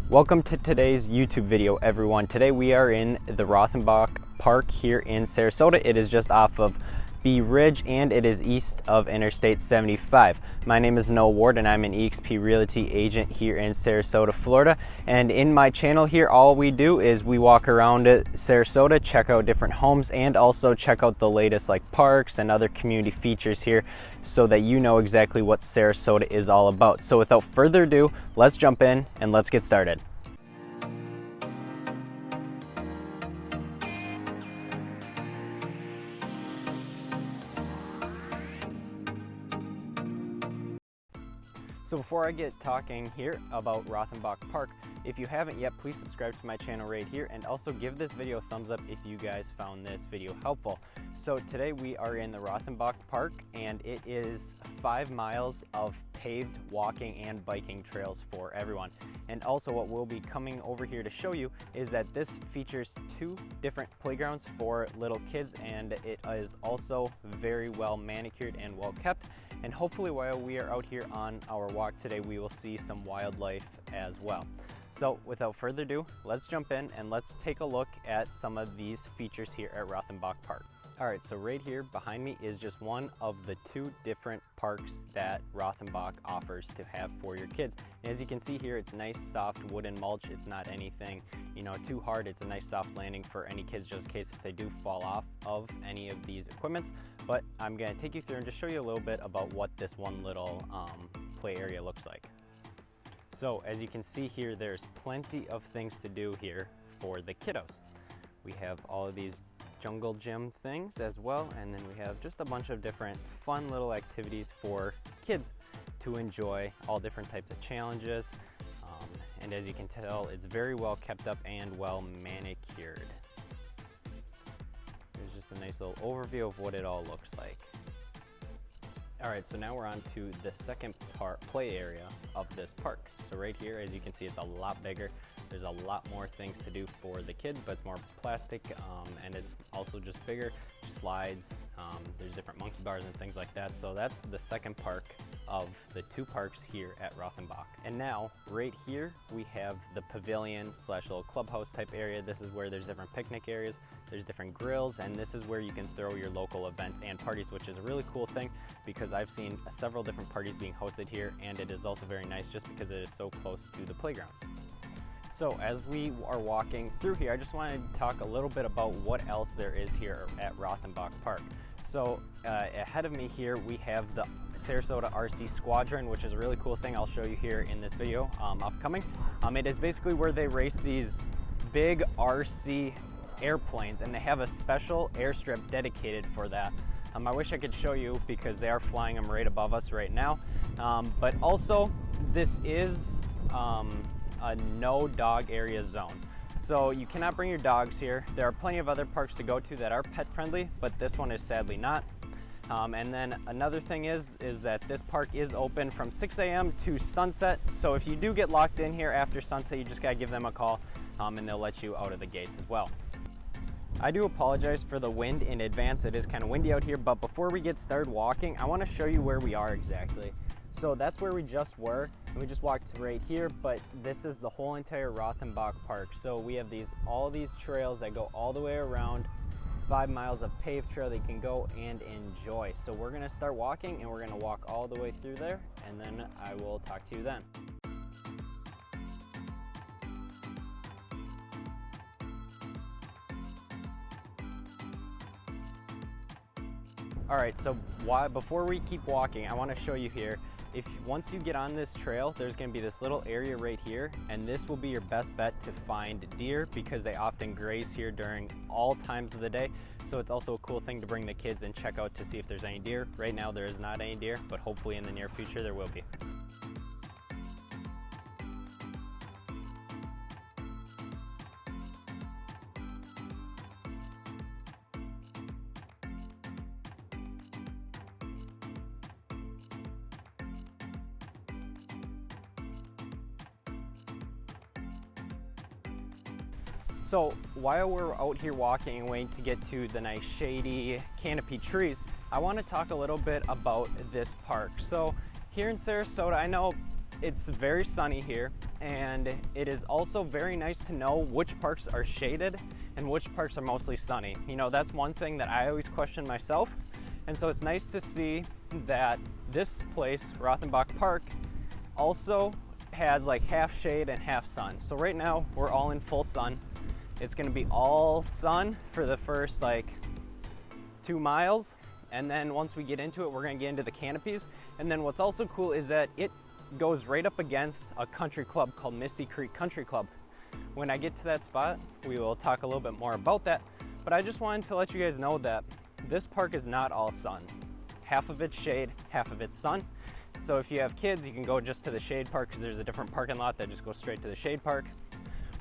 Welcome to today's YouTube video, everyone. Today we are in the Rothenbach Park here in Sarasota. It is just off of B Ridge and it is east of Interstate 75. My name is Noah Ward and I'm an eXp Realty agent here in Sarasota, Florida. And in my channel here, all we do is we walk around Sarasota, check out different homes, and also check out the latest like parks and other community features here so that you know exactly what Sarasota is all about. So without further ado, let's jump in and let's get started. So before I get talking here about Rothenbach Park, if you haven't yet, please subscribe to my channel right here and also give this video a thumbs up if you guys found this video helpful. So today we are in the Rothenbach Park and it is 5 miles of paved walking and biking trails for everyone. And also what we'll be coming over here to show you is that this features 2 different playgrounds for little kids, and it is also very well manicured and well kept. And hopefully while we are out here on our walk today, we will see some wildlife as well. So without further ado, let's jump in and let's take a look at some of these features here at Rothenbach Park. All right, so right here behind me is just one of the 2 different parks that Rothenbach offers to have for your kids. And as you can see here, it's nice soft wooden mulch. It's not anything, too hard. It's a nice soft landing for any kids, just in case if they do fall off of any of these equipments. But I'm gonna take you through and just show you a little bit about what this one little play area looks like. So as you can see here, there's plenty of things to do here for the kiddos. We have all of these jungle gym things as well, and then we have just a bunch of different fun little activities for kids to enjoy, all different types of challenges, and as you can tell, it's very well kept up and well manicured. Here's just a nice little overview of what it all looks like. All right, so now we're on to the second play area of this park. So right here, as you can see, it's a lot bigger. There's a lot more things to do for the kids, but it's more plastic, and it's also just bigger. Slides, there's different monkey bars and things like that. So that's the second park of the 2 parks here at Rothenbach. And now, right here, we have the pavilion / little clubhouse type area. This is where there's different picnic areas, there's different grills, and this is where you can throw your local events and parties, which is a really cool thing because I've seen several different parties being hosted here, and it is also very nice just because it is so close to the playgrounds. So as we are walking through here, I just wanted to talk a little bit about what else there is here at Rothenbach Park. So ahead of me here, we have the Sarasota RC Squadron, which is a really cool thing I'll show you here in this video upcoming. It is basically where they race these big RC airplanes, and they have a special airstrip dedicated for that. I wish I could show you because they are flying them right above us right now. But also, this is a no dog area zone. So you cannot bring your dogs here. There are plenty of other parks to go to that are pet friendly, but this one is sadly not. And then another thing is that this park is open from 6 a.m. to sunset. So if you do get locked in here after sunset, you just gotta give them a call and they'll let you out of the gates as well. I do apologize for the wind in advance. It is kind of windy out here, but before we get started walking, I want to show you where we are exactly. So that's where we just were, and we just walked right here, but this is the whole entire Rothenbach Park. So we have all these trails that go all the way around. It's 5 miles of paved trail that you can go and enjoy. So we're gonna start walking and we're gonna walk all the way through there, and then I will talk to you then. All right, so before we keep walking, I want to show you here, once you get on this trail, there's going to be this little area right here, and this will be your best bet to find deer because they often graze here during all times of the day. So it's also a cool thing to bring the kids and check out to see if there's any deer. Right now there is not any deer, but hopefully in the near future there will be. So while we're out here walking and waiting to get to the nice shady canopy trees, I want to talk a little bit about this park. So here in Sarasota, I know it's very sunny here, and it is also very nice to know which parks are shaded and which parks are mostly sunny. You know, that's one thing that I always question myself, and so it's nice to see that this place, Rothenbach Park, also has like half shade and half sun. So right now we're all in full sun. It's gonna be all sun for the first like 2 miles, and then once we get into it, we're gonna get into the canopies. And then what's also cool is that it goes right up against a country club called Misty Creek Country Club. When I get to that spot, we will talk a little bit more about that, but I just wanted to let you guys know that this park is not all sun. Half of it's shade, half of it's sun. So if you have kids, you can go just to the shade park because there's a different parking lot that just goes straight to the shade park,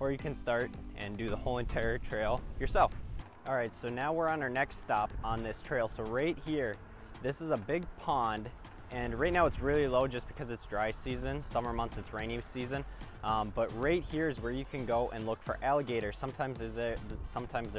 or you can start and do the whole entire trail yourself. All right, so now we're on our next stop on this trail. So right here, this is a big pond, and right now it's really low just because it's dry season. Summer months it's rainy season, but right here is where you can go and look for alligators. Sometimes they're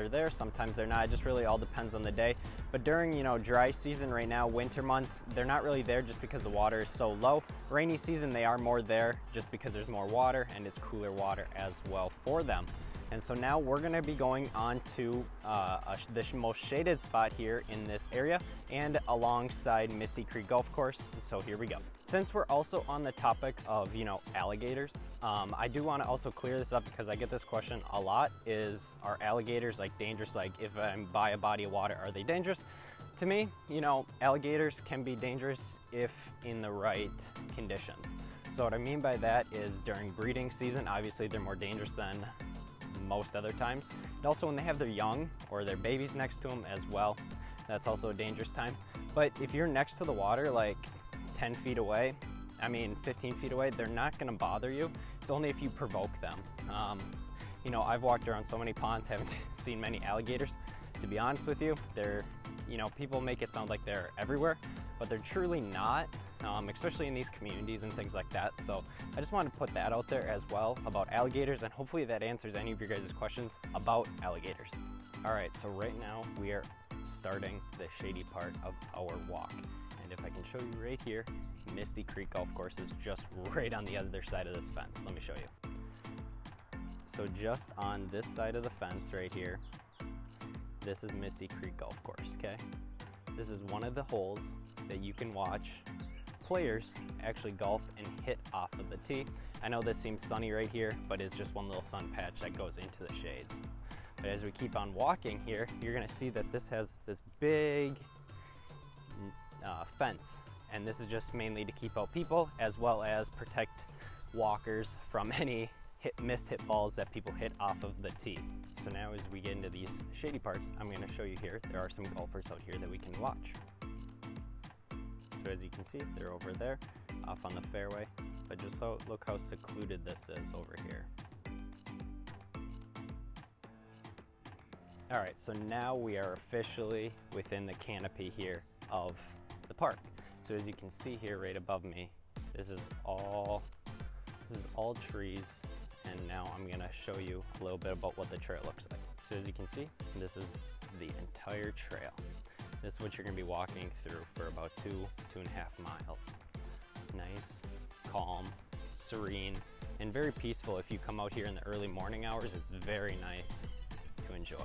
there, sometimes they're not. It just really all depends on the day. But during, you know, dry season right now, winter months, they're not really there just because the water is so low. Rainy season, they are more there just because there's more water and it's cooler water as well for them. And so now we're gonna be going on to the most shaded spot here in this area and alongside Misty Creek Golf Course. So here we go. Since we're also on the topic of, you know, alligators, I do wanna also clear this up because I get this question a lot, are alligators like dangerous? Like if I'm by a body of water, are they dangerous? To me, you know, alligators can be dangerous if in the right conditions. So what I mean by that is during breeding season, obviously they're more dangerous than most other times. And also when they have their young or their babies next to them as well, that's also a dangerous time. But if you're next to the water, like 10 feet away, 15 feet away, they're not gonna bother you. It's only if you provoke them. You know, I've walked around so many ponds, haven't seen many alligators. To be honest with you, you know, people make it sound like they're everywhere, but they're truly not, especially in these communities and things like that. So I just wanted to put that out there as well about alligators, and hopefully that answers any of your guys' questions about alligators. All right, so right now we are starting the shady part of our walk. And if I can show you right here, Misty Creek Golf Course is just right on the other side of this fence. Let me show you. So just on this side of the fence right here, this is Misty Creek Golf Course, okay? This is one of the holes that you can watch players actually golf and hit off of the tee. I know this seems sunny right here, but it's just one little sun patch that goes into the shades. But as we keep on walking here, you're gonna see that this has this big fence, and this is just mainly to keep out people as well as protect walkers from any missed hit balls that people hit off of the tee. So now as we get into these shady parts, I'm going to show you here, there are some golfers out here that we can watch. So as you can see, they're over there off on the fairway, but just look how secluded this is over here. All right, so now we are officially within the canopy here of the park. So as you can see here right above me, this is all trees. And now I'm gonna show you a little bit about what the trail looks like. So as you can see, this is the entire trail. This is what you're gonna be walking through for about 2.5 miles. Nice, calm, serene, and very peaceful. If you come out here in the early morning hours, it's very nice to enjoy.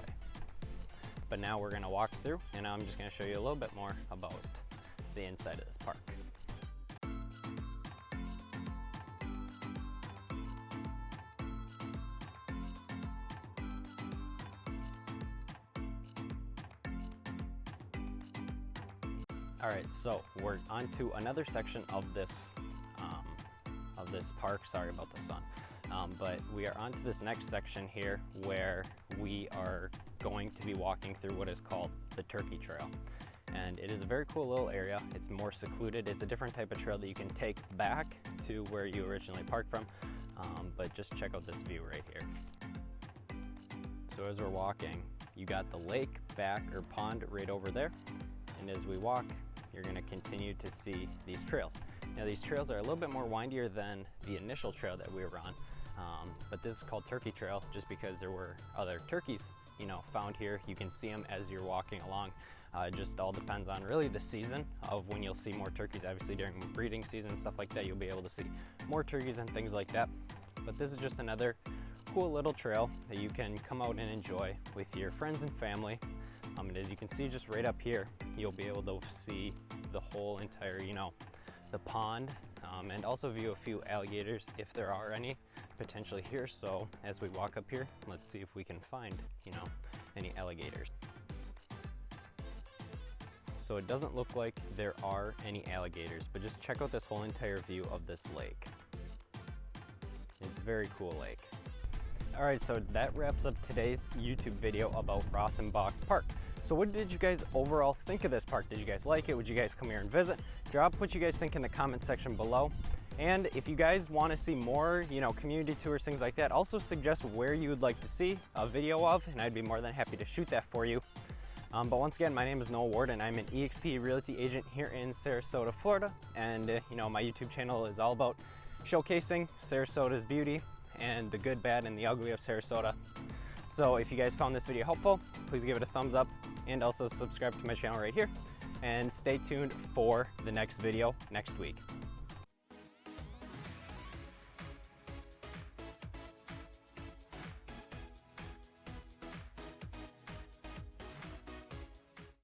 But now we're gonna walk through, and I'm just gonna show you a little bit more about the inside of this park. All right, so we're on to another section of this park. Sorry about the sun. But we are on to this next section here where we are going to be walking through what is called the Turkey Trail. And it is a very cool little area. It's more secluded. It's a different type of trail that you can take back to where you originally parked from. But just check out this view right here. So as we're walking, you got the lake back, or pond, right over there. And as we walk, you're gonna continue to see these trails. Now these trails are a little bit more windier than the initial trail that we were on, but this is called Turkey Trail just because there were other turkeys, you know, found here. You can see them as you're walking along. It just all depends on really the season of when you'll see more turkeys. Obviously during breeding season, stuff like that, you'll be able to see more turkeys and things like that. But this is just another cool little trail that you can come out and enjoy with your friends and family. And as you can see just right up here, you'll be able to see the whole entire, the pond, and also view a few alligators if there are any potentially here. So as we walk up here, let's see if we can find, any alligators. So it doesn't look like there are any alligators, but just check out this whole entire view of this lake. It's a very cool lake. All right, so that wraps up today's YouTube video about Rothenbach Park. So what did you guys overall think of this park? Did you guys like it? Would you guys come here and visit? Drop what you guys think in the comment section below. And if you guys want to see more, community tours, things like that, also suggest where you would like to see a video of, and I'd be more than happy to shoot that for you. But once again, my name is Noah Ward, and I'm an eXp realty agent here in Sarasota, Florida. And my YouTube channel is all about showcasing Sarasota's beauty and the good, bad, and the ugly of Sarasota. So if you guys found this video helpful, please give it a thumbs up and also subscribe to my channel right here. And stay tuned for the next video next week.